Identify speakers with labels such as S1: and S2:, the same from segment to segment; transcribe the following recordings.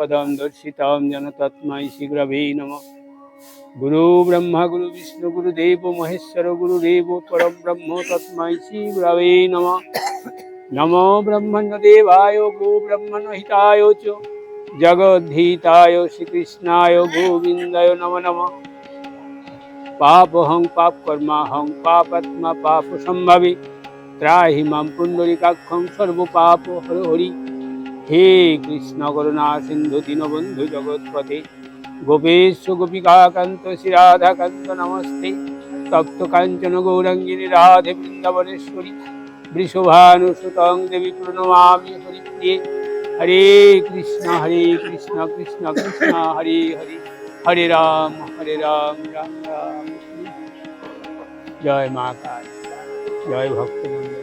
S1: पदं दर्शितं जन तस्मै श्रीगुरवे नमः। गुरु ब्रह्मा गुरु विष्णु गुरुदेव महेश्वर गुरुदेव परब्रह्म तस्मै श्रीगुरवे नमः। नमो ब्रह्मण्यदेवाय गो ब्रह्मणहिताय च जगद्धिताय श्रीकृष्णाय गोविन्दाय नमो नमः। पापहं पापकर्माहं पापात्मा पापसम्भवे त्राहि मां पुण्डरीकाक्षं सर्वपाप हर हरि। हे कृष्ण करुणा सिन्धु दीनबन्धु जगत्पते गोपेश गोपिकान्त श्री राधाकान्त नमस्ते। तप्त काञ्चन गौराङ्गिनी राधे वृन्दावनेश्वरी वृषभानुसुतं देवी प्रणमामि हरिप्रिये। हरे कृष्ण कृष्ण कृष्ण हरे हरे हरे राम राम राम। जय मा काली जय भक्तबृंद।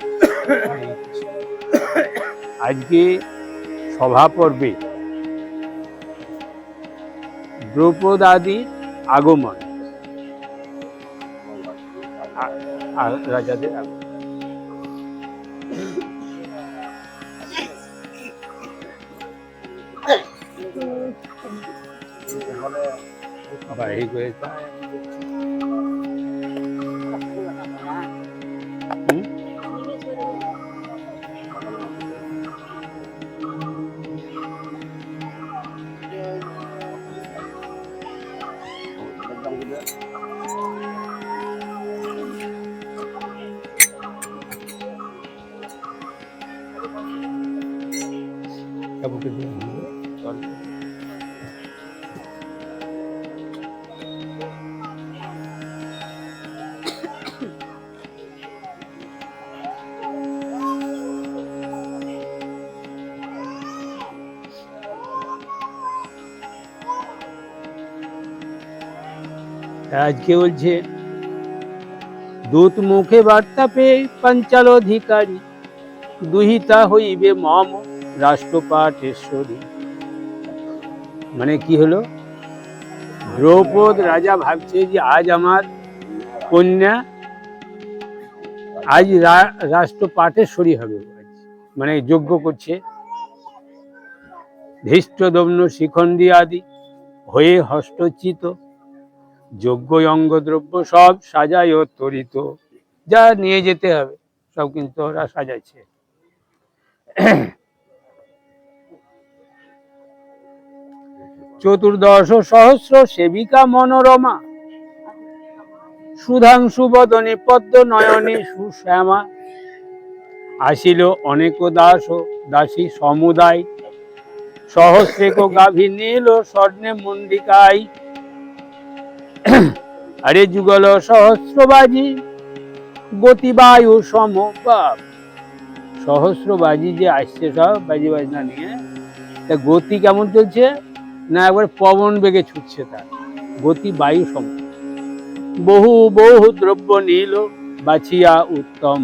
S1: आज के सभा पर्वे द्रौपदी आगमन राजाদের আগমন। বাড়ি করে আজকে বলছে দূত মুখে বার্তা পেয়ে পাঞ্চাল অধিকারী দুহিতা হইবে মম রাষ্ট্রপাটেশ্বরী। মানে কি হলো, দ্রৌপদ রাজা ভাবছে যে আজ আমার কন্যা আজ রাষ্ট্রপাটেশ্বরী হবে, মানে যজ্ঞ করছে। ধৃষ্টদ্যম্ন শিখণ্ডী আদি হয়ে হস্তচিত যজ্ঞ অঙ্গ দ্রব্য সব সাজায় তরিত, যা নিয়ে যেতে হবে সব কিন্তু ওরা সাজাচ্ছে। চতুর্দশ সহস্র সেবিকা মনোরমা সুধাংশু বদনে পদ্ম নয়নে সুশ্যামা আসিল অনেক দাস দাসী সমুদায় সহস্রেক গাভী নীল স্বর্ণে মন্ডিকায়। আরে যুগল সহস্রবাজি গতিবায়ু সমবাব, সহস্রবাজি যে আসছে সব বাজি বাজনা নিয়ে, তা গতি কেমন চলছে না একবার পবন বেগে ছুটছে, তার গতি বায়ু সম। বহু বহু দ্রব্য নীল বাছিয়া উত্তম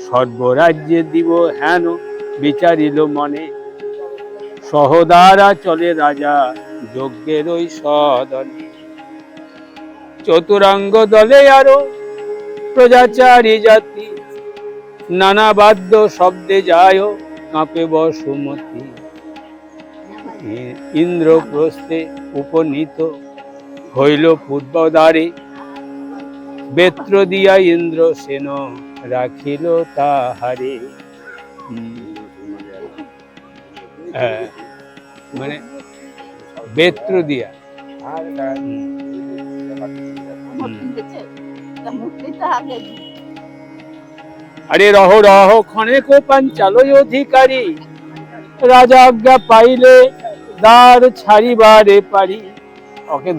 S1: সর্বরাজ্যে দিব হেন বিচারিল মনে। সহদারা চলে রাজা যজ্ঞের ওই সদনে চতুরাঙ্গ দলে আরো প্রজাচারী জাতি নানা বাদ্য শব্দে যায় কাঁপে বসুমতি। ইন্দ্রপ্রস্থে উপনীত হইল পূর্বদ্বারে বেত্র দিয়া ইন্দ্র সেন রাখিল তাহারে। মানে বেত্র দিয়া আরে রহ রহ ক্ষণেক পাঞ্চাল অধিকারী রাজা আজ্ঞা পাইলে দ্বার ছাড়িবারে পারি। ওকে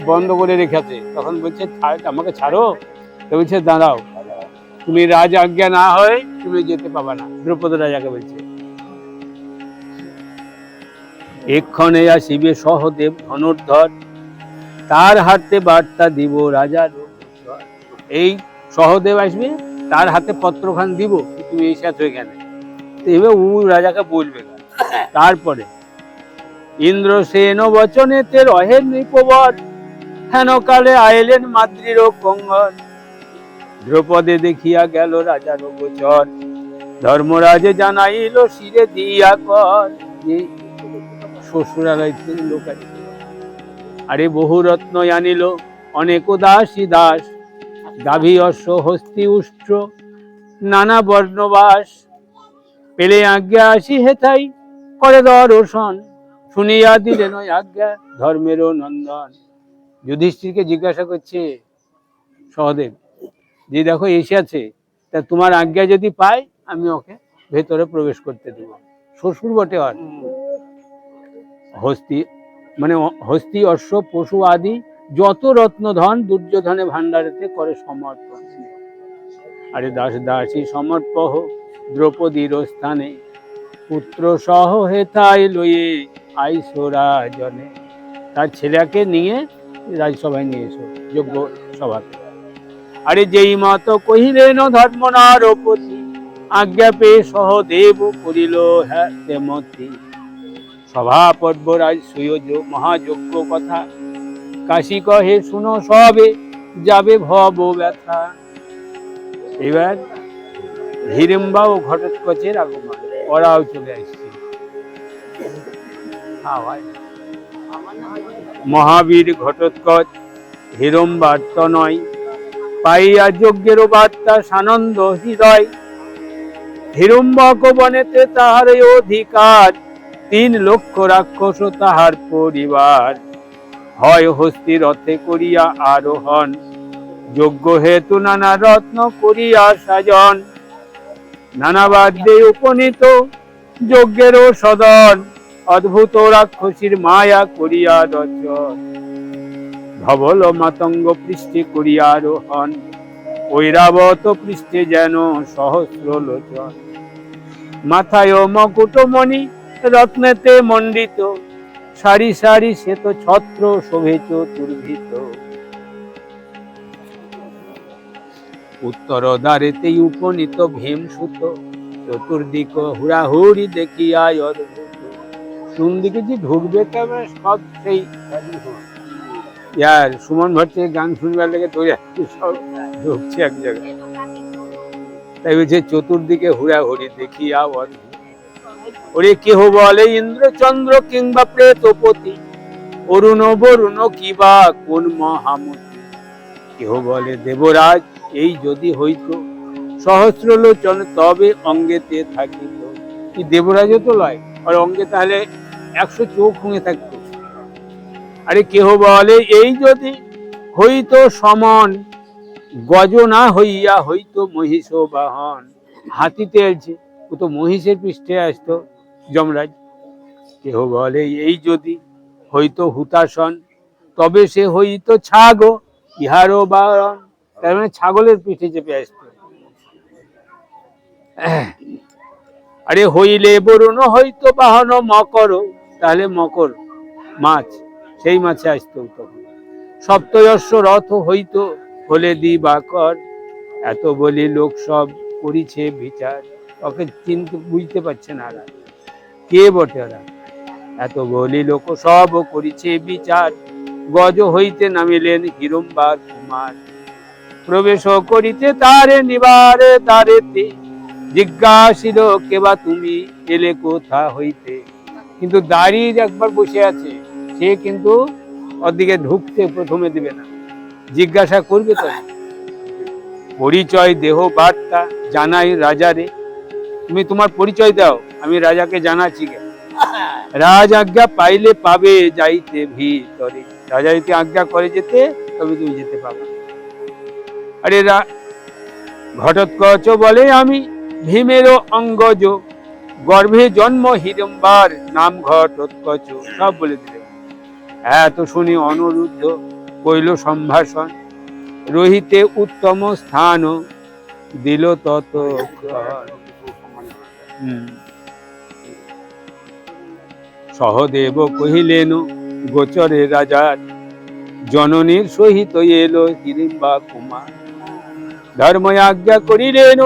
S1: বন্ধ করে রেখেছে, তখন বলছে আমাকে ছাড়ো, তো বলছে দাঁড়াও, তুমি রাজ আজ্ঞা না হয় তুমি যেতে পাবা না। দ্রৌপদী রাজাকে বলছে এক্ষণে আসিবে সহদেব ধনুর্ধর তার হাতে বার্তা দিব রাজার। এই সহদেব আসবে, তার হাতে পত্রখান দিব তুমি এই সাথে এখানে, এবার ও রাজাকে বলবে। তারপরে ইন্দ্রসেন বচনেতে রহেন নৃপবর হেন কালে আইলেন মাতৃর কঙ্গন। দ্রৌপদে দেখিয়া গেল রাজার গোচর ধর্মরাজে জানাইল শিরে দিয়া কর। শ্বশুরালয় থেকে লোক আছে। আরে বহু রত্ন আনিল অনেক দাসী দাস, গাভী অশ্ব হস্তি উষ্ট্র নানা বর্ণবাস, পেলে আজ্ঞা আসি হেথাই করে দর্শন, শুনিয়া দিলেন ওই আজ্ঞা ধর্মেরও নন্দন। যুধিষ্ঠিরকে জিজ্ঞাসা করছে সহদেব, যে দেখো এসেছে, তা তোমার আজ্ঞা যদি পাই আমি ওকে ভেতরে প্রবেশ করতে দেব। শ্বশুর বটে আর হস্তি মানে হস্তি অশ্ব পশু আদি যত রত্নধন দুর্যোধনে ভান্ডারেতে করে সমর্পণ। আরে দাস দাসী সমর্পহ দ্রৌপদীর স্থানে, পুত্র সহ হেথাই লইয়ে আইসোরা জনে। তার ছেলেকে নিয়ে রাজসভায় নিয়ে এসো, যোগ্য সভাতে। আরে যেই মত কহিলেন ধর্মনারপতি, আজ্ঞা পেয়ে সহদেব করিল হ্যাঁ তেমতি। সভা পর্বরাজ সুয়োজ মহাযজ্ঞ কথা, কাশী কহে শুনো সবে যাবে ভব ব্যথা। এবার হিড়িম্বা ও ঘটোৎকচের আগমন, ওরাও চলে আসছে। মহাবীর ঘটোৎকচ হিড়ম্বার তনয়, পাইয়া যজ্ঞের বার্তা সানন্দ হৃদয়। হিড়ম্বক বনেতে তাহার অধিকার, 3 লক্ষ রাক্ষস তাহার পরিবার। হয় হস্তি রথে করিয়া আরোহণ, যজ্ঞ হেতু নানা রত্ন করিয়া সাজন। নানা বাদ্যে উপনীত যজ্ঞেরও সদন, অদ্ভুত রাক্ষসীর মায়া করিয়া রচন। ধবল মাতঙ্গ পৃষ্ঠে করিয়া আরোহণ, ঐরাবত পৃষ্ঠে যেন সহস্র লোচন। মাথায় মকুটমণি রত্নেতে মণ্ডিত, সারি সারি শ্বেত ছত্র শোভে চতুর্ভিত। উত্তর দ্বারেতেই উপনীত ভীমসুত, চতুর্দিক হুড়াহুড়ি দেখিয়া অদ্ভুত। কোন দিকে যে ঢুকবে তবে সব সেই ইয়ার সুমন ভট্ট গান শুনবার লেগে তৈরি সব ঢুকছে এক জায়গায়। তাই বলছে চতুর্দিকে হুড়াহুড়ি দেখিয়া অদ্ভুত। ওরে কেহ বলে ইন্দ্রচন্দ্র কিংবা প্রেতপতি, অরুণ বরুণ কিবা কোন মহামতি। কেহ বলে দেবরাজ এই যদি হইত, সহস্র লোচন তবে অঙ্গেতে থাকিত। কি দেবরাজও তো লয়, আর অঙ্গে তাহলে 100 চোখ হুঙে থাকতো। আরে কেহ বলে এই যদি হইত সমন, গজ না হইয়া হইতো মহিষ বাহন। হাতিতে আছে, ও তো মহিষের পৃষ্ঠে আসতো যমরাজ। কেহ বলে এই যদি হইতো হুতাসন, তবে সে হইতো ছাগ ইহারও বারণ। তার মানে ছাগলের পিঠে চেপে আসতো। আরে হইলে বরুণ হইতো বাহন মকর, তাহলে মকর মাছ, সেই মাছে আসতো তখন। সপ্তয়স্য রথ হইতো হলে দিবাকর, এত বলি লোক সব করিছে বিচার। ওকে চিনতে বুঝতে পারছে না ওরা কে বটে ওরা। এত বলি লোক সব করিছে বিচার, গজ হইতে নামিলেন হিড়ম্বার কুমার। প্রবেশ করিতে তারে নিবারে দ্বারেতে, জিজ্ঞাসিল কেবা তুমি এলে কোথা হইতে। কিন্তু দাঁড়িয়ে একবার বসে আছে, সে কিন্তু ওদিকে ঢুকতে প্রথমে দিবে না, জিজ্ঞাসা করবে তো। পরিচয় দেহ বার্তা জানাই রাজারে, তুমি তোমার পরিচয় দাও, আমি রাজাকে জানাচ্ছি। রাজ আজ্ঞা পাইলে পাবে যাইতে ভিতরে, রাজা যদি আজ্ঞা করে যেতে তবে তুমি যেতে পাবে। আরে ঘটোৎকচ বলে আমি ভীমেরও অঙ্গজ, গর্ভে জন্ম হিড়ম্বার নাম ঘটোৎকচ। সব বলে দিলে। এত শুনি অনুরুদ্ধ কইল সম্ভাষণ, রহিতে উত্তম স্থান দিল তত। সহদেব কহিলেন গোচরে রাজার, জননীর সহিত এলো হিড়িম্বা কুমার। ধর্ম আজ্ঞা করিলেন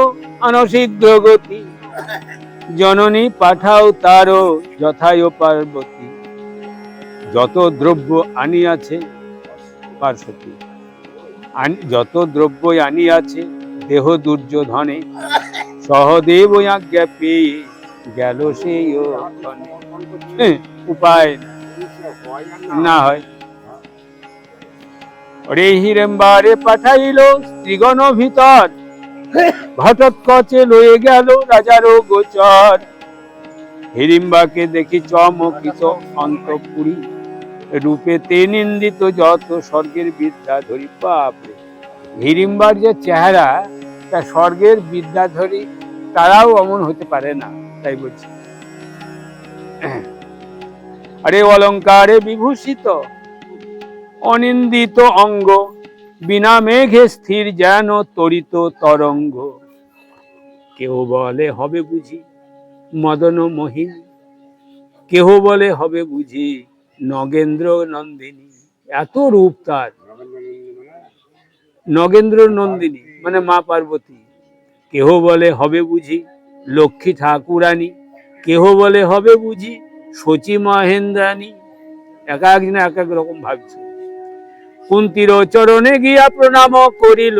S1: অনশীঘ্র গতি, জননী পাঠাও তারও যথায় পার্বতী। যত দ্রব্য আনিয়াছে পার্বতী, যত দ্রব্য আনিয়াছে দেহ দুর্যোধনে, সহদেব আজ্ঞা পেয়ে গেল সেই উপায় না হয়। ওরে হিড়িম্বারে পাঠাইল স্ত্রীগণ ভিতর, ঘটোৎকচে লয়ে গেল রাজারও গোচর। হিড়িম্বাকে দেখি চমকিত অন্তঃপুরী, রূপেতে নিন্দিত যত স্বর্গের বিদ্যাধরী। বাপরে, হিড়িম্বার যে চেহারা, তা স্বর্গের বিদ্যাধরী তারাও অমন হতে পারে না, তাই বলছি। আরে অলঙ্কারে বিভূষিত অনিন্দিত অঙ্গ, বিনা মেঘে স্থির যেন তরিত তরঙ্গ। কেহ বলে হবে বুঝি মদন মোহিনী, কেহ বলে হবে বুঝি নগেন্দ্র নন্দিনী। এত রূপ তার, নগেন্দ্র নন্দিনী মানে মা পার্বতী। কেহ বলে হবে বুঝি লক্ষ্মী ঠাকুরানী, কেহ বলে হবে বুঝি শচী মহেন্দ্রানী। এক একজন এক এক রকম ভাবছে। কুন্তির চরণে গিয়া প্রণাম করিল,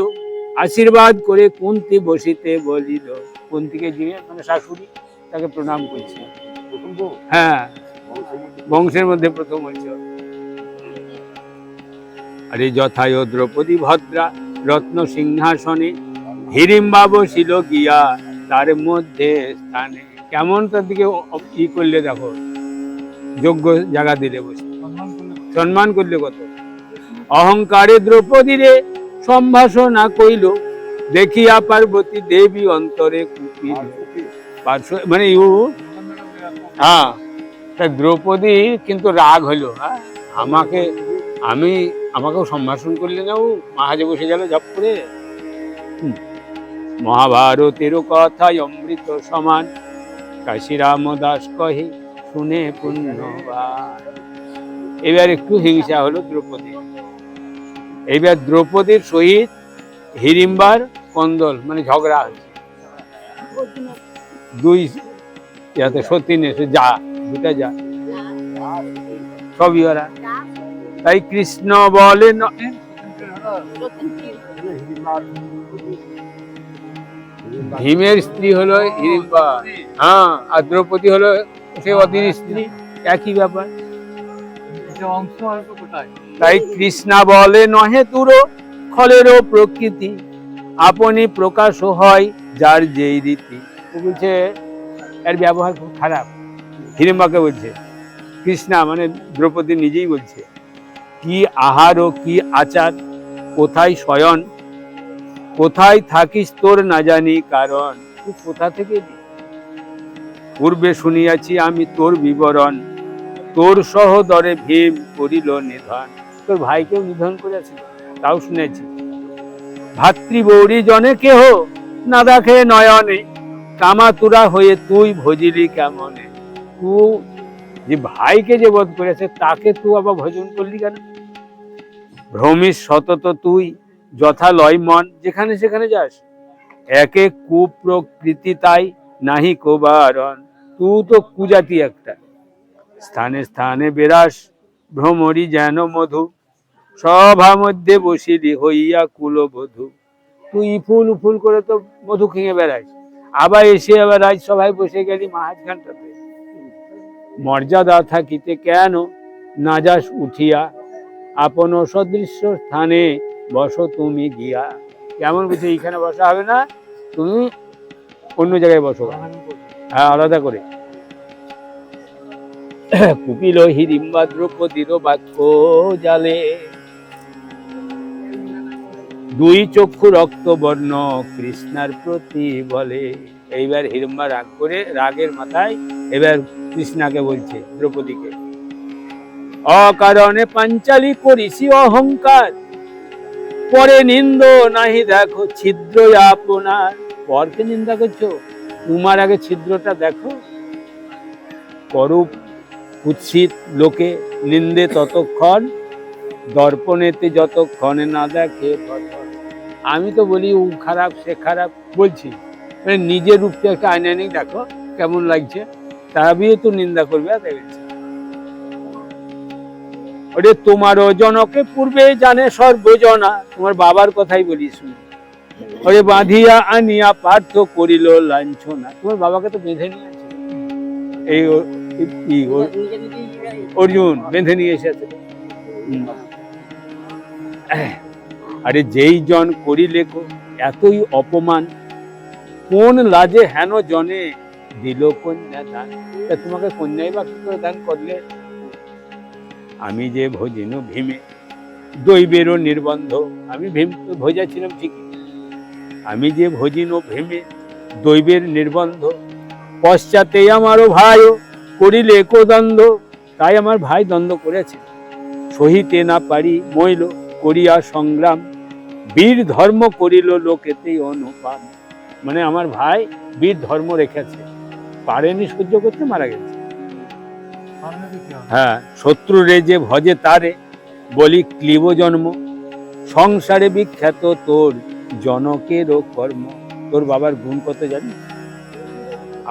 S1: আশীর্বাদ করে কুন্তি বসিতে বলিল। কুন্তিকে গিয়ে মানে শাশুড়ি, তাকে প্রণাম করছে। হ্যাঁ, বংশের মধ্যে প্রথম হয়েছে। আরে যথায় দ্রৌপদী ভদ্রা রত্ন সিংহাসনে, হিড়িম্বা বসিল গিয়া তার মধ্যে স্থানে। কেমন তার দিকে ই করলে দেখো, যোগ্য জায়গা দিলে, বসে সম্মান করলে কত। অহংকারে দ্রৌপদীরে সম্ভাষণা কইল, দেখিয়া পার্বতী দেবী অন্তরে কুপিল। মানে হ্যাঁ, দ্রৌপদী কিন্তু রাগ হইলো। হ্যাঁ, আমাকেও সম্ভাষণ করলে না, ও মাহাজে বসে গেল জপ করে। মহাভারতের কথায় অমৃত সমান, কাশীরাম দাস কহে শুনে পুণ্যবান। এবার একটু হিংসা হলো দ্রৌপদী। এইবার দ্রৌপদীর সহিত হিড়িম্বার কন্দল মানে ঝগড়া হচ্ছে। দুই সতীনে যা, দুটা যা সবই ওরা। তাই কৃষ্ণ বলে ভীমের স্ত্রী হলো হিড়িম্বা, হ্যাঁ, আর দ্রৌপদী হলো সে অধীর স্ত্রী, একই ব্যাপার। তাই কৃষ্ণা বলে নহে দূর ফলেরও প্রকৃতি, আপনি প্রকাশ হয় যার যেই রীতি। বলছে এর ব্যবহার খুব খারাপ, হিড়িম্বাকে বলছে। কৃষ্ণা মানে দ্রৌপদী নিজেই বলছে, কি আহার ও কি আচার, কোথায় শয়ন, কোথায় থাকিস তোর না জানি কারণ। তুই কোথা থেকে পূর্বে শুনিয়াছি আমি তোর বিবরণ, তোর সহদরে ভীম করিল নিধন। তোর ভাইকেও নিধন করেছিল, তাও শুনেছি। ভাতৃবৌরী জনে কেহ না দেখে নয়নে, কামাতুরা হয়ে তুই ভজিলি কেমনে। তুই যে ভাইকে যে বধ করেছে, তাকে তুই আবার ভজন করলি কেন? ভ্রমিস সতত তুই যথালয় মন, যেখানে সেখানে যাস। একে কুপ্রকৃতি তাই নাহি কোবারণ। তুই তো কুজাতি একটা। স্থানে স্থানে বেরাস ভ্রমরি যেন মধু, সভা মধ্যে বসিলি হইয়া কুলবধূ। তুই ইফুল উফুল করে তো মধু খেয়ে বেড়াস, আবার এসে আবার রাজসভায় বসে গেলি মাঝখানটাতে। মর্যাদা থাকিতে কেন না যাস উঠিয়া, আপন সদৃশ্য স্থানে বসো তুমি গিয়া। কেমন বলছে, এইখানে বসা হবে না, তুমি অন্য জায়গায় বসো, হ্যাঁ, আলাদা করে। কুপিল হিড়িম্বা দ্রৌপদীর বাক্য জালে, দুই চক্ষু রক্ত বর্ণ কৃষ্ণার প্রতি বলে। এইবার হিড়িম্বা রাগ করে, রাগের মাথায় এবার কৃষ্ণাকে বলছে, দ্রৌপদীকে, অকারণে পাঞ্চালী করিসি অহংকার, পরে নিন্দ নাহি দেখো ছিদ্র আপনার। পরকে নিন্দা করছো, তোমার আগে ছিদ্রটা দেখো। করুপ কুৎসিত লোকে নিন্দে ততক্ষণ, দর্পণেতে যতক্ষণে না দেখে। আমি তো বলি ও খারাপ সে খারাপ বলছি, নিজের রূপটা একটা আয়না নিয়ে দেখো কেমন লাগছে, তাবিও তো নিন্দা করবে। ওরে তোমারও জনকে পূর্বে জানে সর্বজনা, তোমার বাবার কথাই বলিস। ওরে বাঁধিয়া আনিয়া পার্থ করিল লাঞ্ছনা, তোমার বাবাকে তো বেঁধে নিয়েছে। এই অর্জুন বেঁধে নিয়ে এসেছে। আরে যেই জন করিলে এতই অপমান, কোন লাজে হেন জনে দিল কন্যা দান। তোমাকে কন্যাই বা কি করে দান করলে? আমি যে ভজিন ভীমে দৈবেরও নির্বন্ধ, আমি ভীম ভোজা ছিলাম ঠিকই, আমি যে ভজিন ভীমে দৈবের নির্বন্ধ, পশ্চাতে আমারও ভাই করিলে দ্বন্দ্ব, তাই আমার ভাই দ্বন্দ্ব করেছে, সহিতে না পারি মইল করিয়া সংগ্রাম, বীর ধর্ম করিল লোকেতেই অনুপাম। মানে আমার ভাই বীর ধর্ম রেখেছে, পারেনি সহ্য করতে, মারা গেছে। হ্যাঁ, শত্রু রে যে ভজে তারে বলি ক্লীব জন্ম, সংসারে বিখ্যাত তোর জনকেরও কর্ম। তোর বাবার গুণ কত জানি?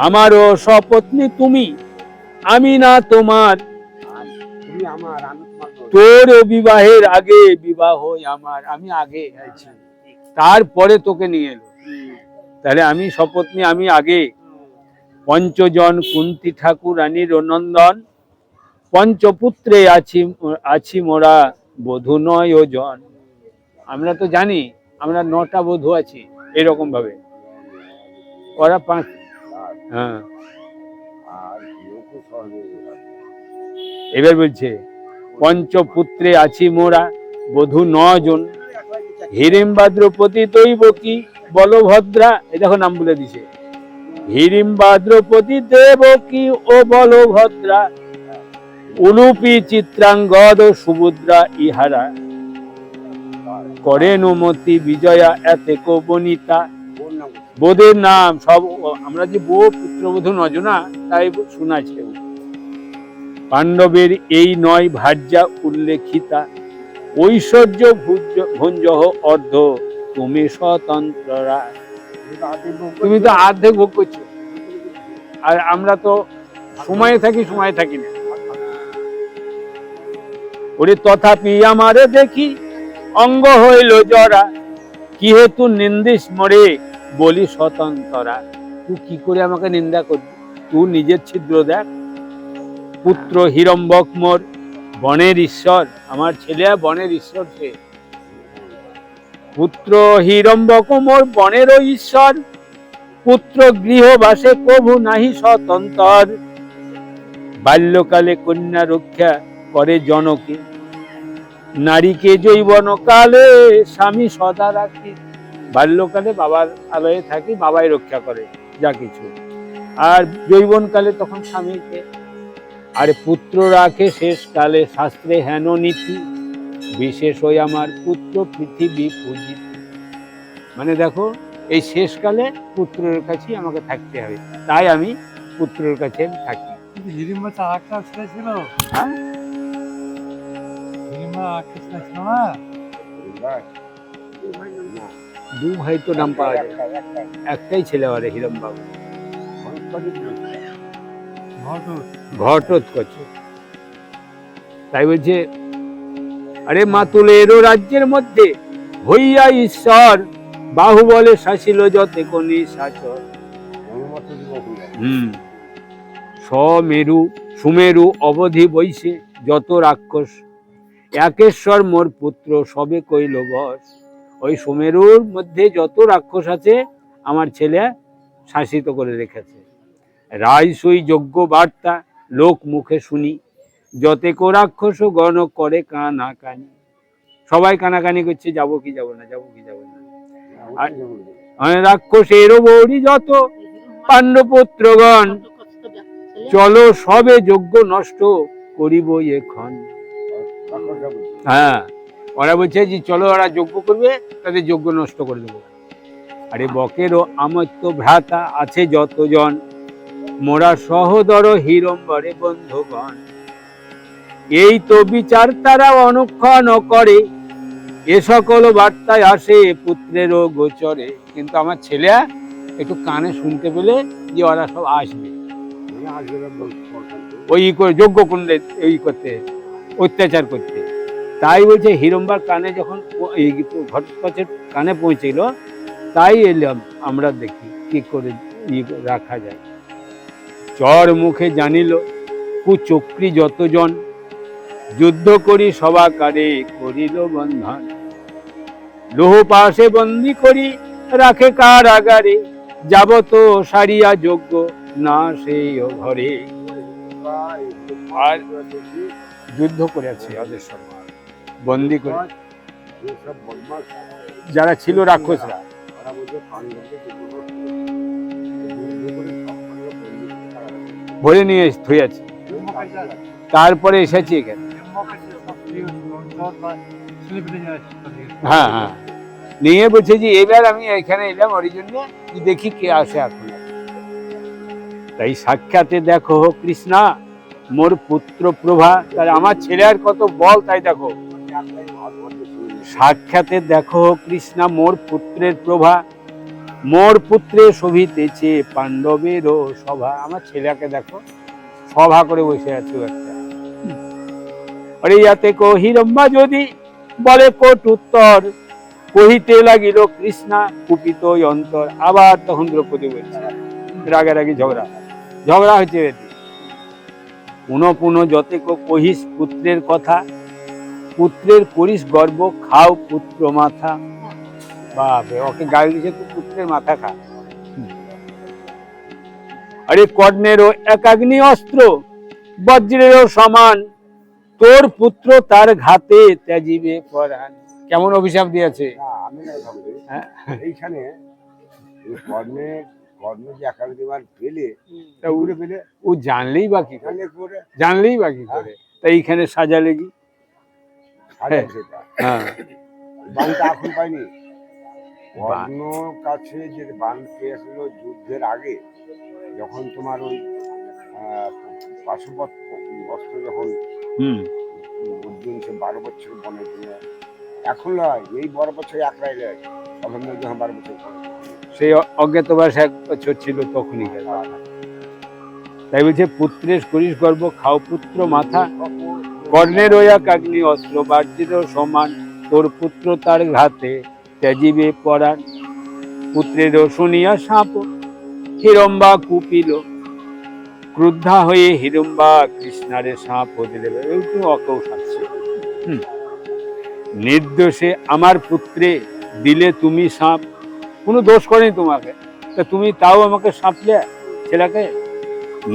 S1: আমারও সপত্নী তুমি, আমি না তোমার, তোর বিবাহের আগে বিবাহ আমার, আমি আগে আছি, তারপরে তোকে নিয়ে এলো। তাহলে আমি সপত্নী, আমি আগে। পঞ্চজন কুন্তি ঠাকুর রানীর নন্দন, পঞ্চপুত্রে আছি মোরা বধূ নয় জন। আমরা তো জানি আমরা 9টা বধূ আছি, এরকম ভাবে ওরা 5। হ্যাঁ, এবার বলছে পঞ্চপুত্রে আছি মোরা বধূ 9 জন, হিড়িম্বা দ্রৌপদী দৈবকী বলভদ্রা, এই দেখো নাম বলে দিছে, হিড়িম্বা দ্রৌপদী দেবকী ও বলভদ্রা, উলুপি চিত্রাঙ্গদ সুভদ্রা ইহারা, করেন মতি বিজয়া এতে বনিতা। বোধের নাম সব আমরা যে বউ পুত্রবধূ 9 জনা, তাই শোনাছে। পাণ্ডবের এই 9 ভার্যা উল্লেখিতা, ঐশ্বর্য ভুঞ্জহ অর্ধ তুমি স্বতন্ত্ররা। তুমি তো আর্ধেক ভোগ করছো, আর আমরা তো সময়ে থাকি না। ওরে তথাপি আমারে দেখি অঙ্গ হইল জরা, কি হেতু নিন্দিস মরে বলি স্বতন্ত্ররা। তুই কি করে আমাকে নিন্দা করবি? তুই নিজের ছিদ্র দেখ। পুত্র হিরম্বক মোর বনের ঈশ্বর, আমার ছেলে বনের ঈশ্বর সে। পুত্র হিরম্বক মোর বনেরও ঈশ্বর, পুত্র গৃহবাসে প্রভু নাহি স্বতন্ত্র। বাল্যকালে কন্যা রক্ষা করে জনকে, নারীকে যৌবন কালে স্বামী সদা রাখে। বাল্যকালে বাবার আলয়ে থাকি, বাবাই রক্ষা করে যা কিছু, আর যৌবন কালে তখন স্বামীকে। আর পুত্র রাখে শেষ কালে, শাস্ত্রে হেন নীতি, বিশেষ হয়ে আমার পুত্র পৃথিবী পূজিত। মানে দেখো, এই শেষকালে পুত্রের কাছে আমাকে থাকতে হবে, তাই আমি পুত্রের কাছে থাকি।
S2: হিড়িম্বা তো আরেকটা ছেলে ছিল।
S1: হ্যাঁ,
S2: হিড়িম্বা আরেকটা ছেলে ছিল না?
S1: 2 ভাই তো নাম পাওয়া যায়, একটাই ছেলে বলে হিরম্বাবু, ঘটোৎ করছে। তাই বলছে, আরে মাতুলেরও রাজ্যের মধ্যে হইয়া ঈশ্বর, বাহুবলে শাসিল যতে কোনি সাচর। সুমেরু অবধি বইছে যত রাক্ষস, একেশ্বর মোর পুত্র সবে কইল বস। ওই সুমেরুর মধ্যে যত রাক্ষস আছে আমার ছেলে শাসিত করে রেখেছে। রাজসই যোগ্য বার্তা লোক মুখে শুনি, যতে কো রাক্ষস গণ করে কানাকানি। সবাই কানাকানি করছে, যাবো কি যাব না, যাবো কি যাব না। আর রাক্ষসেরও বৌরি যত পাণ্ডপুত্রগণ, চলো সবে যজ্ঞ নষ্ট করিব এখন। হ্যাঁ, ওরা বলছে যে চলো ওরা যজ্ঞ করবে, তাদের যজ্ঞ নষ্ট করে দেবো। আরে বকেরও আমত্য ভ্রাতা আছে যতজন, মোরা সহোদর হিরম্বরে বন্ধুগণ। এই তো বিচার তারা অনুক্ষণ করে, এ সকল বার্তায় আসে পুত্রেরও গোচরে। কিন্তু আমার ছেলে একটু কানে শুনতে পেলে যে ওরা সব আসবে, ওই করে যজ্ঞ কুণ্ডে এই করতে, অত্যাচার করতে। তাই বলছে হিরম্বার কানে যখন ঘটোৎকচের কানে পৌঁছিল, তাই এলাম আমরা দেখি কি করে রাখা যায়। চর মুখে জানিল কুচক্রী যতজন যুদ্ধ করি সবাকারে করিল বন্ধন, লোহ পাশে বন্দি করি রাখে কারাগারে, যাবত সারিয়া যোগ্য না সেই ঘরে। আর যুদ্ধ করেছে ওদের সঙ্গে বন্দি করে, যারা ছিল রাক্ষসরা। ভরে নিয়ে থুয়েছে, তারপরে এসেছি এখানে। হ্যাঁ হ্যাঁ, নিয়ে বলছে যে এবার আমি এখানে এলাম ওই জন্য দেখি কে আসে এখন। তাই সাক্ষাতে দেখো কৃষ্ণা মোর পুত্র প্রভা, তাই আমার ছেলে আর কত বল, তাই দেখো সাক্ষাতে দেখো কৃষ্ণা মোর পুত্রের প্রভা, মোর পুত্রে শোভিতেছে পাণ্ডবেরও সভা। আমার ছেলেকে দেখো সভা করে বসে আছে একটা। আরে ইয়াতে কহিরম্বা যদি বলে কোট উত্তর, কহিতে লাগিল কৃষ্ণা কুপিত অন্তর। আবার তখন দ্রৌপদী বলছে, রাগারাগি ঝগড়া হয়েছে। পুনঃ পুনঃ যতে কহিস পুত্রের কথা, পুত্রের করিস গর্ব খাও পুত্র মাথা। বাপরে, ওকে গালি দিছে, তুই পুত্রের মাথা খা। আরে কর্ণেরও একাগ্নি অস্ত্র বজ্রেরও সমান, তোর পুত্র তার ঘাতে ত্যাজিবে পরাণ। কেমন অভিশাপ দিয়েছে।
S3: এইখানে
S1: ও জানলেই বা কি করে, জানলেই বা কি করে, তাই এইখানে সাজালে কি। হ্যাঁ,
S3: বানটা এখন পাইনি, কর্ণর কাছে যে বান পেয়েছিল যুদ্ধের আগে, যখন তোমার ওই পাশুপত অস্ত্র যখন অর্জুন সে 12 বছর বনে দিয়ে, এখন নয় এই 12 বছর একলাই যায়, তখন যখন 12 বছর
S1: সেই অজ্ঞাতবাস 1 বছর ছিল তখনই। তাই বলছে পুত্রের করিস গর্ব খাও পুত্র মাথা, কর্ণের ওয়া কাগ্নি অস্ত্র বাজ্যের সমান, তোর পুত্র তার ঘাতে ত্যাজিবে পরাণ। পুত্রেরও শুনিয়া সাপ হিরম্বা কুপিল, ক্রুদ্ধা হয়ে হিরম্বা কৃষ্ণারে সাপ দিলে। অকেও সাজছে, নির্দোষে আমার পুত্রে দিলে তুমি সাপ। কোনো দোষ করেনি তোমাকে, তা তুমি তাও আমাকে সাপলে ছেলেকে।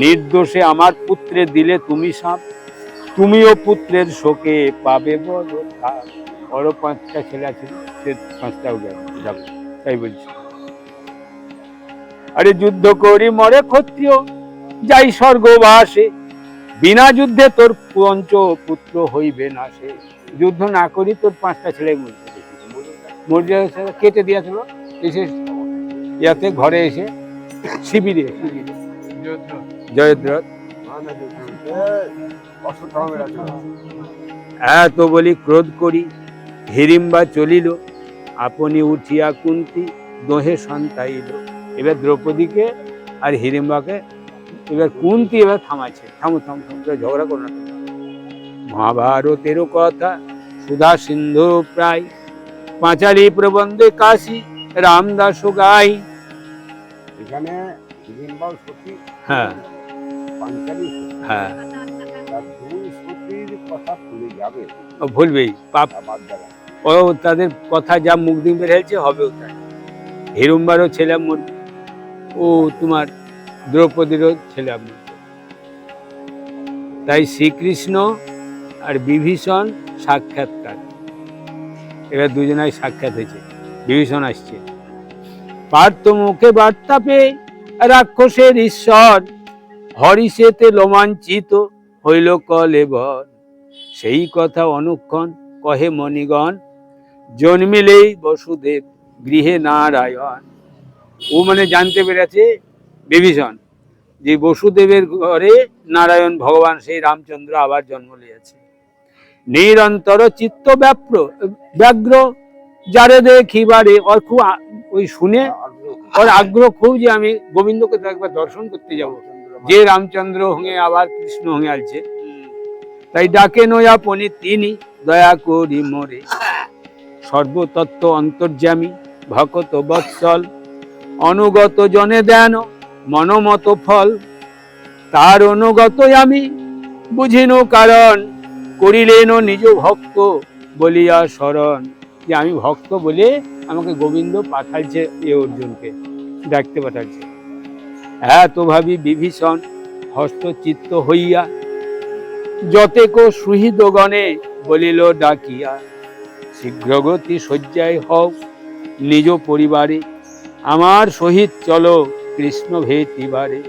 S1: নির্দোষে আমার পুত্রে দিলে তুমি সাপ, তুমিও পুত্রের শোকে পাবে বড় খাপ। বড় 5টা ছেলে ছিল, সে 5টাও যাবে, তাই বলছি। আরে যুদ্ধ করি মরে ক্ষত্রিয় যাই স্বর্গবাসে, বিনা যুদ্ধে তোর পঞ্চ পুত্র হইবে না সে। যুদ্ধ না করি তোর 5টা ছেলে মরে কেটে দিয়েছিল, এসে ইয়াতে ঘরে এসে শিবিরে জয়দ্রথ। এত বলি ক্রোধ করি হিড়িম্বা চলিল, আপনি উঠিয়া কুন্তি দোহে সন্তাইল। এবার দ্রৌপদীকে আর হিড়িম্বাকে এবার কুন্তি এবার থামাইছে, থামো থামো থামো, ঝগড়া করো না। মহাভারতের কথা সুধা সিন্ধু প্রায়, পাঁচালী প্রবন্ধে কাশী রামদাস গাই।
S3: এখানে হিড়িম্বাও সতী,
S1: হ্যাঁ
S3: পাঞ্চালী,
S1: হ্যাঁ,
S3: তার 2 সতীর কথা ভুলে যাবে,
S1: ভুলবেই পাপ। ও তাদের কথা যা মুখ দিয়ে বেরিয়েছে হবেও তাই। হিড়িম্বারও ছেলে মরবে, ও তোমার দ্রৌপদীরও ছেলে মরবে। তাই শ্রীকৃষ্ণ আর বিভীষণ সাক্ষাৎকার, এবার দুজনাই সাক্ষাৎ হয়েছে। বিভীষণ আসছে, পার্থ মুখে বার্তা পেয়ে রাক্ষসের ঈশ্বর, হরিষেতে লোমাঞ্চিত হইল কলেবর। সেই কথা অনুক্ষণ কহে মণিগণ, জন্মিলেই বসুদেব গৃহে নারায়ণ। ও মানে জানতে পেরেছে বিভীষণ যে বসুদেবের ঘরে নারায়ণ ভগবান সেই রামচন্দ্র আবার জন্ম নিয়েছে। নিরন্তর চিত্ত ব্যগ্র যারে দেখিবারে, ওর খুব ওই শুনে ওর আগ্রহ খুব যে আমি গোবিন্দকে তো একবার দর্শন করতে যাব, যে রামচন্দ্র হয়ে আবার কৃষ্ণ হয়ে আসছে। তাই ডাকে নয়া পনি তিনি দয়া করি মোরে, সর্বতত্ত্ব অন্তর্যামী ভকত বৎসল, অনুগত জনে দেন মনমত ফল। তার অনুগত আমি বুঝিনু কারণ, করিলেন নিজ ভক্ত বলিয়া শরণ। যে আমি ভক্ত বলে আমাকে গোবিন্দ পাঠাইছে এ অর্জুনকে ডাকতে পাঠাচ্ছে। এত ভাবি বিভীষণ হস্তচিত্ত হইয়া, যতেক সুহৃদ গণে বলিল ডাকিয়া, শীঘ্রগতি শয্যায় হও নিজ পরিবারে, আমার সহিত চলো কৃষ্ণ ভেটিবারে।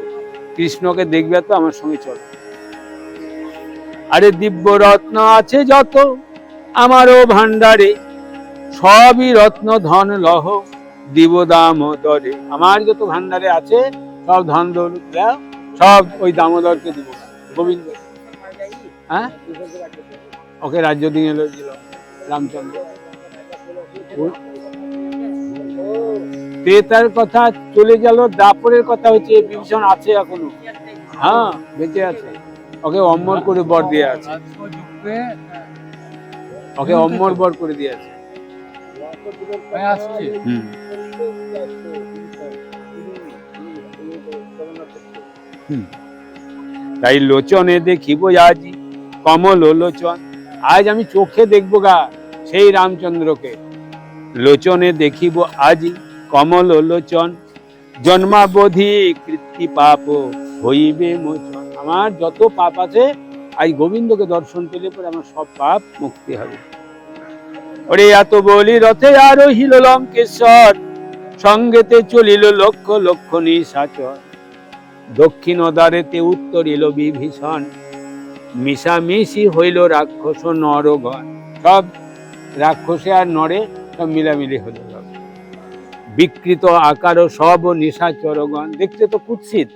S1: কৃষ্ণকে দেখবে তো আমার সঙ্গে চলো। আরে দিব্য রত্ন আছে যত আমারও ভান্ডারে, সবই রত্ন ধন লহ দিব দামোদরে। আমার যত ভান্ডারে আছে সব ধন দৌলত দাও, সব ওই দামোদরকে দিব। গোবিন্দ হ্যাঁ ওকে রাজ্য দিয়ে দিল রামচন্দ্র। ত্রেতার কথা চলে গেল, দাপরের কথা হচ্ছে বিভীষণ আছে এখনো, হ্যাঁ বেঁচে আছে। ওকে অমর করে বর দিয়ে আছে, ওকে অমর বর করে দিয়ে আছে। তাই লোচনে দেখিব আজি কমল লোচন। আজ আমি চোখে দেখবো গা সেই রামচন্দ্রকে। লোচনে দেখিব আজি কমল লোচন, জন্মাবধি কৃত্তি পাপ হইবে মোচন। আমার যত পাপ আছে আজ গোবিন্দকে দর্শন পেলে পরে আমার সব পাপ মুক্তি হবে। ওরে এত বলি রথে আরোহিল লঙ্কেশ্বর, সঙ্গেতে চলিল লক্ষ লক্ষ নিশাচর। দক্ষিণ দ্বারেতে উত্তরিল বিভীষণ, মিশামিশি হইল রাক্ষস নরগণ। সব রাক্ষসে আর নরে সব মিলামিলি হলো। বিকৃত আকার সব নিশাচরগণ, দেখতে তো কুৎসিত।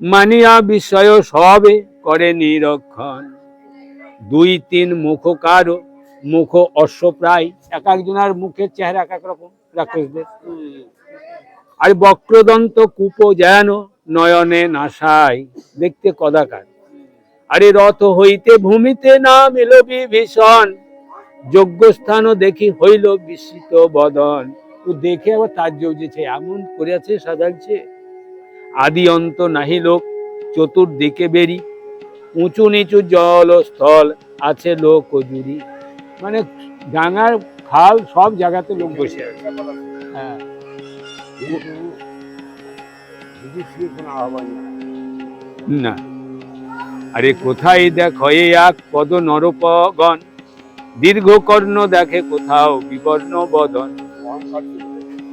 S1: মানিয়া বিষয় সবে করে নিরক্ষণ, দুই তিন মুখ কারো মুখ অশ্বপ্রায়। এক একজনের মুখের চেহারা এক এক রকম রাক্ষসদের। আর বক্রদন্ত কূপ যেন নয়নে নাসায়, দেখতে কদাকার। আরে রথ হইতে ভূমিতে নামিল বিভীষণ, যজ্ঞস্থানও দেখি হইল বিস্মিত বদন। তো দেখে আবার তাজ্জব যেছে, এমন করিয়াছে সাজাচ্ছে। আদি অন্ত নাহি লোক চতুর্দিকে বেরি, উঁচু নিচু জল স্থল আছে লোক জুড়ি। মানে ডাঙার খাল সব জায়গাতে লোক বসে আছে। হ্যাঁ না, আরে কোথায় দেখো এক পদ নরপগণ, দীর্ঘ কর্ণ দেখে কোথাও বিবর্ণ বদন।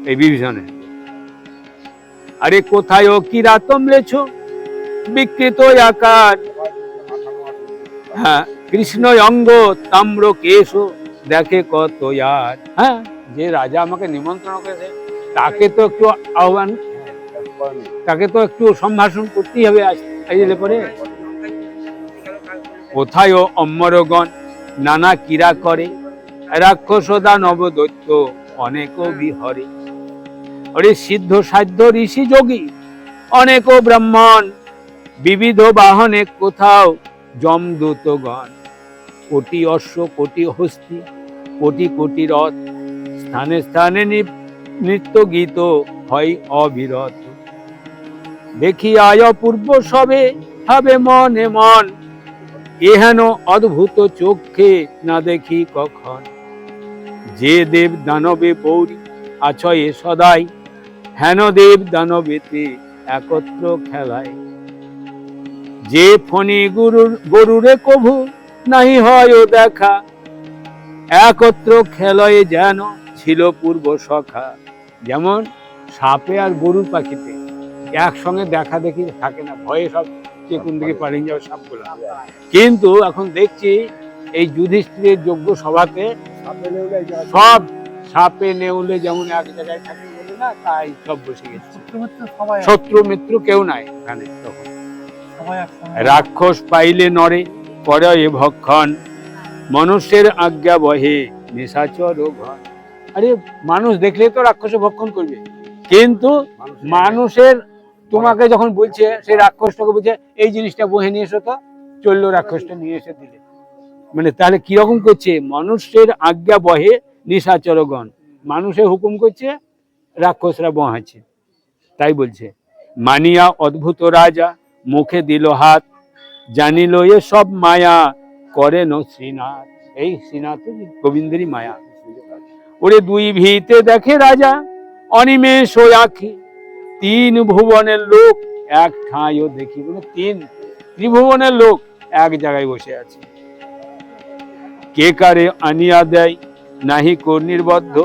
S1: এই বিভীষণে আরে কোথায় ও কিরাতম লেছ বিকৃত আকার। হ্যাঁ কৃষ্ণ অঙ্গ তাম্র কেশ দেখে কত আর। হ্যাঁ যে রাজা আমাকে নিমন্ত্রণ করেছে তাকে তো একটু আহ্বান, তাকে তো একটু সম্ভাষণ করতেই হবে। আসলে পরে কোথায় ও অমরগণ নানা ক্রীড়া করে, রাক্ষসদা নবদৈত্য অনেক বিহরে। ওরে সিদ্ধ সাধ্য ঋষি যোগী অনেক ব্রাহ্মণ, বিবিধ বাহনে কোথাও যমদূতগণ। কোটি অশ্ব কোটি হস্তি কোটি কোটি রথ, স্থানে স্থানে নৃত্য গীত হয় অবিরত। দেখি আয় পূর্ব সবে হবে মনে মন, এহেন অদ্ভুত চোখে না দেখি কখন। যে দেব দানবে পৌরি আছয়ে সদাই, হেন দেব দানবেতে একত্র খেলায়। যে ফণি গরুরে কভু নাহি হয় দেখা, একত্র খেলয়ে যেন ছিল পূর্ব সখা। যেমন সাপে আর গরুর পাখিতে একসঙ্গে দেখা দেখি থাকে না, ভয়ে সব কোন দিকে পালিয়ে যাওয়া সাপগুলো। কিন্তু এখন দেখছি এই যুধিষ্ঠিরের যজ্ঞ সভাতে সব সাপে নেউলে যেমন এক জায়গায় থাকে বলে না, তাই সব বসে গেছে। শত্রু মিত্র কেউ নাই এখানে। তখন রাক্ষস পাইলে নরে করে এ ভক্ষণ, মানুষের আজ্ঞা বহে নিশাচর ঘর। আরে মানুষ দেখলে তো রাক্ষস ভক্ষণ করবে, কিন্তু মানুষের তোমাকে যখন বলছে সেই রাক্ষসটাকে বলছে এই জিনিসটা বহে নিয়ে এসো, তো চললো রাক্ষসটা নিয়ে এসে দিলে। মানে তাহলে কিরকম করছে, মানুষের আজ্ঞা বহে নিশাচরগণ, মানুষের হুকুম করছে রাক্ষসরা বহাচ্ছে। তাই বলছে মানিয়া অদ্ভুত রাজা মুখে দিল হাত, জানিল এ সব মায়া করেন শ্রীনাথ। এই শ্রীনাথ গোবিন্দেরই মায়া। ওরে দুই ভিতে দেখে রাজা অনিমেষ আঁখি, তিন ভুবনের লোক এক ঠাঁইও দেখি। বলে তিন ত্রিভুবনের লোক এক জায়গায় বসে আছে। কে কারে আনিয়া দেয় নাহি কো নির্বদ্ধ,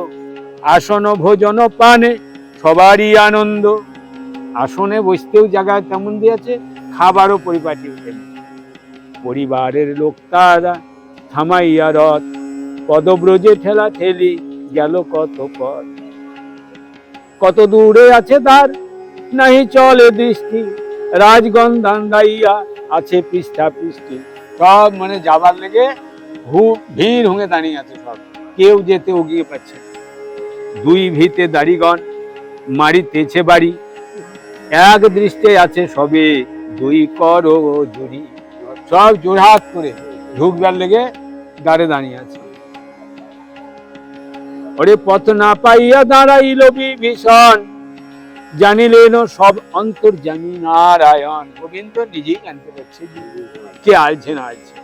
S1: আসন ভোজন পানে সবারই আনন্দ। আসনে বসতেও জায়গা কেমন দিয়েছে, খাবারও পরিপাটি উঠেনি। পরিবারের লোক তারা থামাইয়া রথ, পদব্রজে ঠেলা ঠেলি গেল কত পথ। কত দূরে আছে তার নাহি চলে দৃষ্টি, রাজগণ দাঁড়াইয়া আছে পৃষ্ঠা পৃষ্টি। সব মানে যাবার লেগে ভিড় হয়ে দাঁড়িয়ে আছে, সব কেউ যেতে উগিয়ে পাচ্ছে। দুই ভিতে দাড়িগণ মারিতেছে বাড়ি, এক দৃষ্টে আছে সবে দুই কর জুড়ি। সব জোড়হাত করে ঢুকবার লেগে দাঁড়ে দাঁড়িয়ে আছে। ওরে পথ না পাইয়া দাঁড়াইল বিভীষণ, জানিলেন সব অন্তর্যামী নারায়ণ। গোবিন্দ নিজেই জানতে পারছে কে আলছে না আলছে।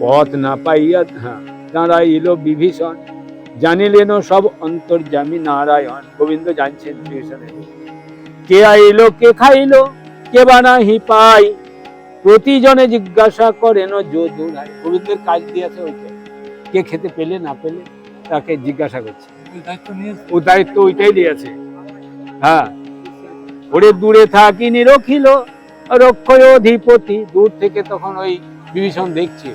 S1: পথ না পাইয়া দাঁড়াইল বিভীষণ, জানিলেন সব অন্তর্যামী নারায়ণ। গোবিন্দ জানছেন বিভীষণের কে আইলো কে খাইলো কে বানাহি পাই, প্রতিজনে জিজ্ঞাসা করেন যদুরাই। গোবিন্দের কাজ দিয়েছে ওইটা, কে খেতে পেলে না পেলে তাকে জিজ্ঞাসা করছে। ও দায়িত্ব ওইটাই দিয়েছে। হ্যাঁ, ওরে দূরে থাকি নিরখিল রক্ষয় অধিপতি। দূর থেকে তখন ওই বিভীষণ দেখছে,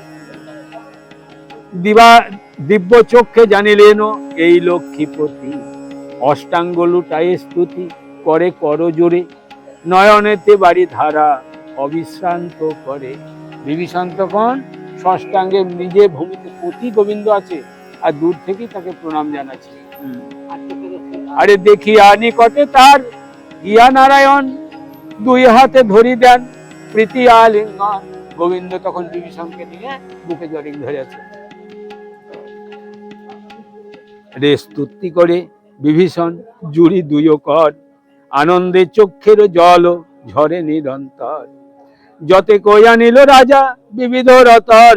S1: দিব্য চক্ষে জানিলেন এই লক্ষ্মীপতি। অষ্টাঙ্গ লুটায় স্তুতি করে কর জোরে, নয়নেতে বাড়ি ধারা অবিশ্রান্ত করে। বিভীষণ তখন ষষ্ঠাঙ্গে নিজে ভূমিতে পতি গোবিন্দ আছে, আর দূর থেকেই তাকে প্রণাম জানাচ্ছে। আরে দেখি নিকটে তার ইয়া নারায়ণ, দুই হাতে ধরি দেন প্রীতি আলিঙ্গন। গোবিন্দ তখন বিভীষণকে নিয়ে বুকে জড়িয়ে ধরেছে। রে স্তুতি করে বিভীষণ জুড়ি দুই কর, আনন্দে চক্ষের জল ঝরে নিরন্তর। যতে কইয়া নিল রাজা বিবিধ রতন,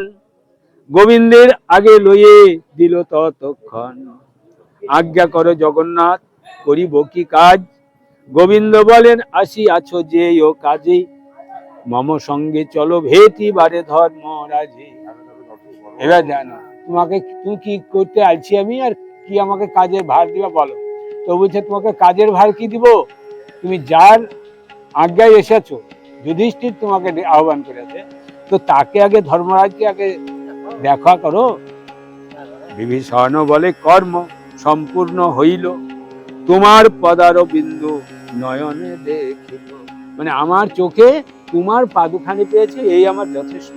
S1: গোবিন্দের আগে লইয়ে দিল ততক্ষণ। আজ্ঞা করো জগন্নাথ করিব কি কাজ, গোবিন্দ বলেন আসি আছো যে ও কাজে, মম সঙ্গে চলো ভেটি বারে ধর্মরাজে। এবার জানো তোমাকে তুমি কি করতে আছি আমি, আর কি আমাকে কাজের ভার দিবা বলো। তো বলছে তোমাকে কাজের ভার কি দিব, তুমি যার আজ্ঞায় এসেছো, যুধিষ্ঠির তোমাকে আহ্বান করেছে, তো তাকে আগে ধর্মরাজকে আগে দেখা করো। বিভীষণ বলে কর্ম সম্পূর্ণ হইল, তোমার পদার বিন্দু নয়নে দেখিল। মানে আমার চোখে তোমার পাদুখানি পেয়েছে, এই আমার যথেষ্ট।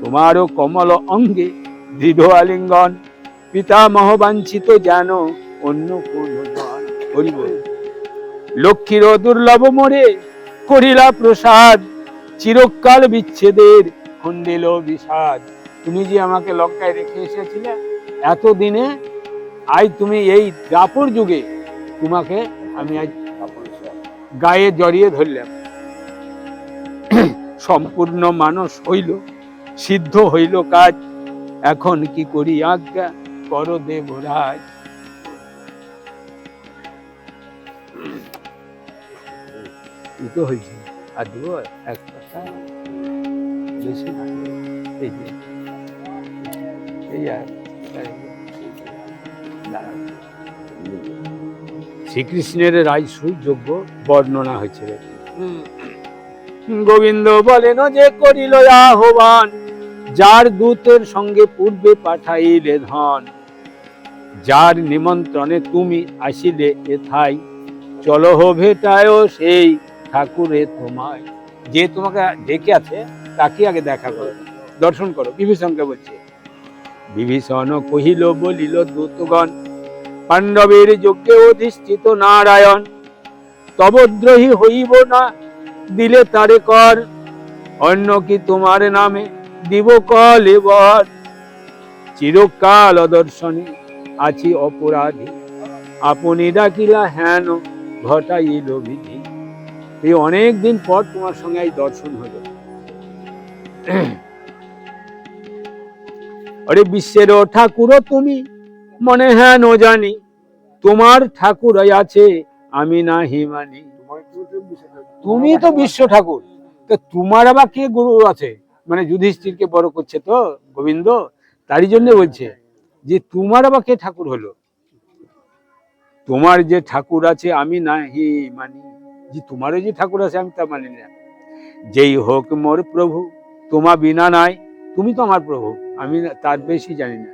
S1: তোমারও কমল অঙ্গে দৃঢ় আলিঙ্গন, পিতামহ বাঞ্ছিত যেন অন্য কোন হরিব। লক্ষ্মীর দুর্লভ মোরে করিলা প্রসাদ, চিরকাল বিচ্ছেদের খণ্ডিল বিষাদ। তুমি যে আমাকে লঙ্কায় রেখে এসেছিলে এতদিনে, আজ তুমি এই দাপর যুগে তোমাকে আমি আজ গায়ে জড়িয়ে ধরলাম। সম্পূর্ণ মানস হইল, সিদ্ধ হইল কাজ, এখন কি করি আজ্ঞা কর দেবরাজ। তো হয়েছে আর দেব এক কথা বেশি না, এই যে এই আর শ্রীকৃষ্ণের রাজসূয় যজ্ঞ বর্ণনা হয়েছে। গোবিন্দ বলেন যে করিল আহ্বান, যার দূতের সঙ্গে পূর্বে পাঠাইলে ধন, যার নিমন্ত্রণে তুমি আসিলে এথাই, চলো হো ভেটায় সেই ঠাকুরে তোমায়। যে তোমাকে ডেকে আছে তাকে আগে দেখা করো, দর্শন করো। বিভীষণকে বলছে। বিভীষণ কহিল বলিল দূতগণ, পাণ্ডবের যজ্ঞে অধিষ্ঠিত নারায়ণ, তবদ্রোহী হইব না দিলে তারে কর, অন্য কি তোমার নামে দিব কলে বর। চিরকাল অদর্শনে আছি অপরাধী, আপনি ডাকিলা হেন ঘটাইল বিধি। এই অনেক দিন পর তোমার সঙ্গে এই দর্শন হলো। আরে বিশ্বের ঠাকুর তুমি, মনে হ্যাঁ নো জানি, তোমার ঠাকুর আছে আমি নাহি মানি। তুমি তো বিশ্ব ঠাকুর, তো তোমার আবার কে গুরু আছে? মানে যুধিষ্ঠিরকে বড় করছে তো গোবিন্দ, তারই জন্য বলছে যে তোমার আবার কে ঠাকুর হলো? তোমার যে ঠাকুর আছে আমি নাহি মানি, যে তোমারও যে ঠাকুর আছে আমি তা মানি না। যেই হোক মোর প্রভু তোমা বিনা নাই, তুমি তো আমার প্রভু, আমি তার বেশি জানি না।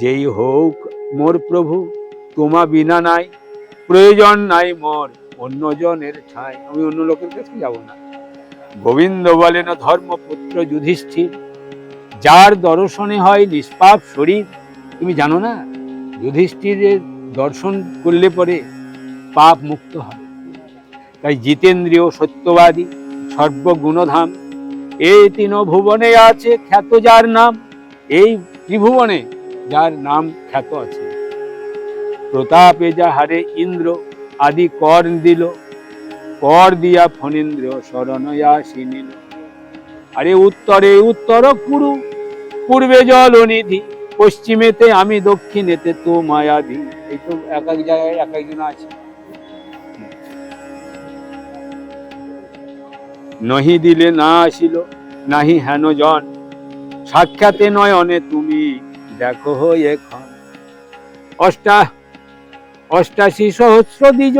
S1: যেই হোক মোর প্রভু তোমা বিনা নাই, প্রয়োজন নাই মোর অন্য জনের ঠাই, আমি অন্য লোকের কাছে যাব না। গোবিন্দ বলেন ধর্মপুত্র যুধিষ্ঠির, যার দর্শনে হয় নিষ্পাপ শরীর। তুমি জানো না যুধিষ্ঠিরের দর্শন করলে পরে পাপ মুক্ত হয়। তাই জিতেন্দ্রীয় সত্যবাদী সর্বগুণধাম, এই তিন ভুবনে আছে খ্যাত যার নাম, এই ত্রিভুবনে যার নাম খ্যাত আছে। প্রতাপে যাহারে ইন্দ্র আদি কর দিল, কর দিয়া ফণীন্দ্র শরণয়া নিল। আরে উত্তরে উত্তর কুরু, পূর্বে জলনিধি, পশ্চিমেতে আমি, দক্ষিণেতে তো মায়াদি। এই তো এক এক জায়গায় এক একজন আছে। নহি দিলে না আসিল, নাহি হেন জন, সাক্ষাতে নয়নে তুমি দেখো এখন। অষ্টাশি সহস্র দ্বিজ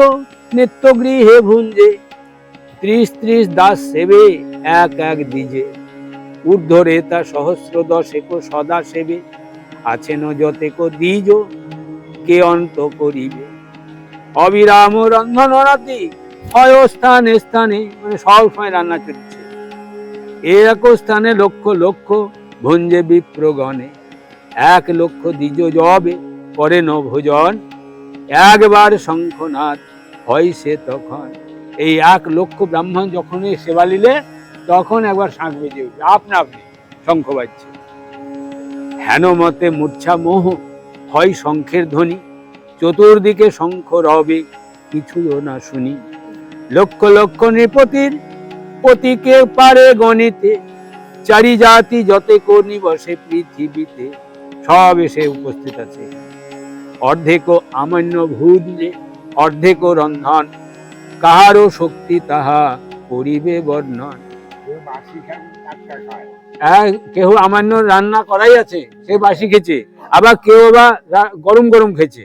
S1: নিত্য গৃহে ভুঞ্জে, ৩০ দাস সেবে এক এক দ্বিজে। ঊর্ধ্বরে তা সহস্র দশেক সদা সেবে, আছেন যতেক দ্বিজ কে অন্ত করিবে। অবিরাম রন্ধন রাতি হয় স্থানে স্থানে, মানে সব সময় রান্না চলছে। এক স্থানে লক্ষ লক্ষ ভুঞ্জে বিপ্রগণে, ১,০০,০০০ দ্বিজ জবে করেন ভোজন। একবার শঙ্খনাদ হয় সে তখন, এই ১,০০,০০০ ব্রাহ্মণ যখন সেবা নিলে তখন একবার শাঁখ বেজে উঠবে, আপনা আপনি শঙ্খ বাজছে। হেন মতে মূর্ছা মোহ হয় শঙ্খের ধ্বনি, চতুর্দিকে শঙ্খ রবে কিছুও না শুনি। লক্ষ লক্ষ নৃপতির পতিকে পারে গণিতে, চারি জাতি যতে কর্ণি বসে পৃথিবীতে, সব এসে উপস্থিত আছে। অর্ধেক আমান্য ভুঞ্জে অর্ধেক রন্ধন, কাহারও শক্তি তাহা করিবে বর্ণন। কেউ আমান্য রান্না করাই আছে, সে বাসি খেছে, আবার কেউ বা গরম গরম খেছে।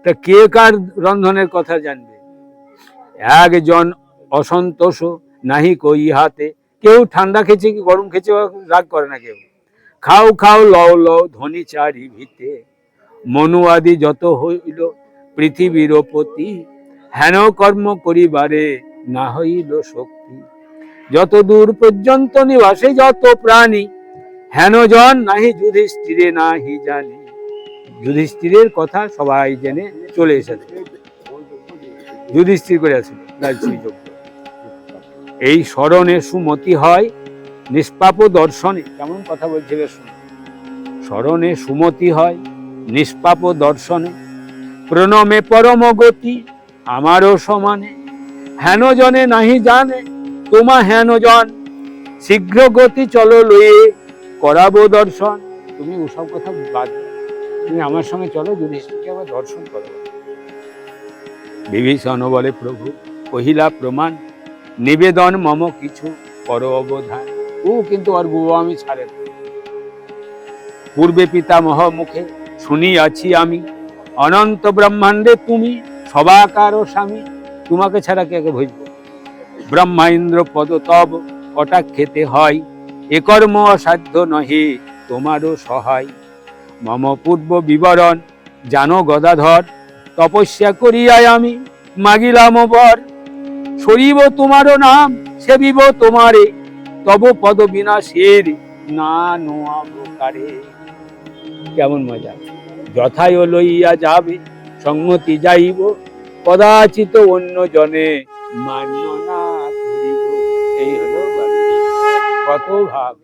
S1: তা কে কার রন্ধনের কথা জানবে? একজন অসন্তোষ নাহি কই হাতে, কেউ ঠান্ডা খেছে কি গরম খেছে রাগ করে না কেউ। খাও খাও লও লও ধনী চারি ভিতে, মনু আদি যত হইল পৃথিবীর পতি, হেন কর্ম করিবারে না হইল শক্তি। যত দূর পর্যন্ত নিবাসে যত প্রাণী, হেন জন নাহি যুধিষ্ঠিরে নাহি জানি। যুধিষ্ঠিরের কথা সবাই জেনে চলে এসেছে, যুধিষ্ঠির করে আছে এই স্মরণে সুমতি হয় নিষ্পাপ দর্শনে। কেমন কথা বলছে বেশ, স্মরণে সুমতি হয় নিষ্পাপ দর্শনে, প্রণমে পরম গতি আমারও সমানে। হেন জনে নাহি জানে তোমা হেন জন, শীঘ্র গতি চলো লয়ে করাবো দর্শন। তুমি ওসব কথা বাদ, তুমি আমার সঙ্গে চলো, যুধিষ্ঠিরকে আবার দর্শন করো। বিভীষণ বলে প্রভু কহিলা প্রমাণ, নিবেদন মম কিছু কর অবধান। ও কিন্তু আর গো আমি ছাড়ে, পূর্বে পিতামহ মুখে শুনিয়াছি আমি, অনন্ত ব্রহ্মাণ্ডে তুমি সবাকার স্বামী। তোমাকে ছাড়া কে ভজব? ব্রহ্মা ইন্দ্র পদ তব কটাক্ষেতে হয়, এ কর্ম অসাধ্য নহে তোমারও সহায়। মম পূর্ব বিবরণ জানো গদাধর, তপস্যা করিয়াই আমি মাগিলাম বর। সরিব তোমারও নাম সেবিব তোমারে, তব পদ বিনাশের না নোয়া প্রকারে। কেমন মজা! যথায় লইয়া যাবে সংগতি যাইব, কদাচিত অন্য জনে মান্য না করিব। এই হলো কত ভাব।